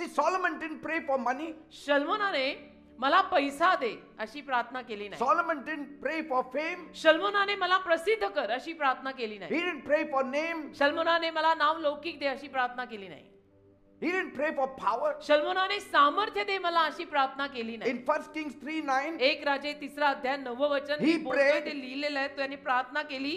See, Solomon didn't pray for money. शल्मोनाने मला पैसा दे अशी प्रार्थना केली नाही. Solomon didn't pray for fame. शल्मोनाने मला प्रसिद्ध कर अशी प्रार्थना केली He नाही. didn't pray for name. शल्मोनाने मला नाव लौकिक दे अशी प्रार्थना केली नाही. He didn't pray for power. शल्मोनाने सामर्थ्य दे मला अशी प्रार्थना केली नाही. In 1 Kings 3:9, एक राजे 3 अध्याय 9 वचन He मी बोलतोय prayed, ते लिहिलेलं आहे. त्याने प्रार्थना केली,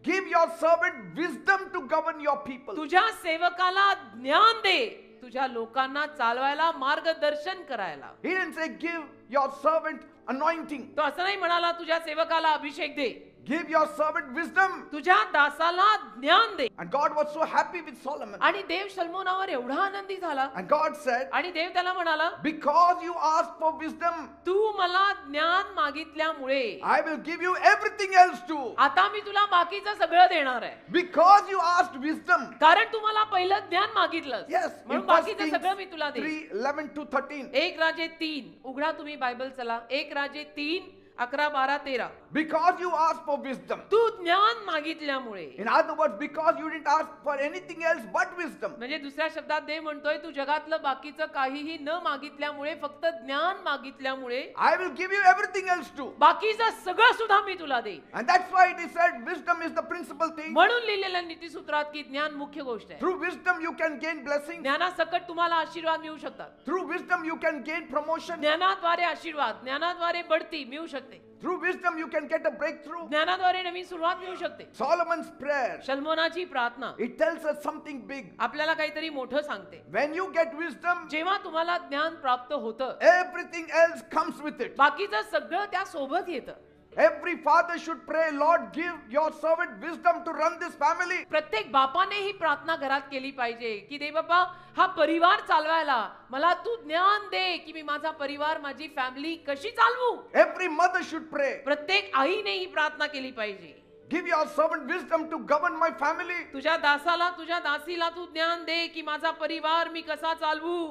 give your servant wisdom to govern your people. तुझ्या सेवकाला ज्ञान दे तुझ्या लोकांना चालवायला मार्गदर्शन करायला. He didn't say give your servant anointing. तो असं नाही म्हणाला तुझ्या सेवकाला अभिषेक दे, Give your servant wisdom. तुझ्या दासाला ज्ञान दे. And God was so happy with Solomon. आणि देव शल्मोनावर एवढा आनंदी झाला. And God said, आणि देव त्याला म्हणाला, because you asked for wisdom, तू मला ज्ञान मागितल्यामुळे I will give you everything else too. आता मी तुला बाकीचं सगळं देणार आहे. Because you asked wisdom. कारण तू मला पहिलं ज्ञान मागितलं. Yes. म्हणून In 1 बाकीचं Kings सगळं मी तुला देईन. 3:11 to 13. एक राजे 3 उघडा तुम्ही बायबल चला. एक राजे 3 11 12 13. Because you asked for wisdom. तू ज्ञान मागितल्यामुळे. In other words, because you didn't ask for anything else but wisdom. म्हणजे दुसऱ्या शब्दात देव म्हणतोय तू जगातलं बाकीचं काहीही न मागितल्यामुळे, फक्त ज्ञान मागितल्यामुळे I will give you everything else too. बाकीचं सगळं सुद्धा मी तुला देईन. And that's why it is said wisdom is the principal thing. म्हणून लिहिलेल्या नीतिसूत्रात की ज्ञान मुख्य गोष्ट आहे. Through wisdom you can gain blessings. ज्ञानासकट तुम्हाला आशीर्वाद मिळू शकतात. Through wisdom you can gain promotion. ज्ञानाद्वारे आशीर्वाद, ज्ञानाद्वारे बढती मिळू शकते. Through wisdom you can get a breakthrough. ज्ञानाद्वारे नवीन सुरुवात मिळू शकते. Solomon's prayer, शल्मोनाची प्रार्थना it tells us something big. आपल्याला काहीतरी मोठं सांगते. When you get wisdom, जेव्हा तुम्हाला ज्ञान प्राप्त होतं, everything else comes with it. बाकीचं सगळं त्या सोबत येतं. Every father should pray, Lord, give your servant wisdom to run this family. प्रत्येक बापाने ही प्रार्थना घरात केली पाहिजे की दे बाबा हा परिवार चालवायला मला तू ज्ञान दे की मी माझा परिवार, माझी फॅमिली कशी चालवू. Every mother should pray, प्रत्येक आईने ही प्रार्थना केली पाहिजे. give your servant wisdom to govern my family. तुझ्या दासाला, तुझ्या दासीला तू ज्ञान दे की माझा परिवार मी कसा चालवू.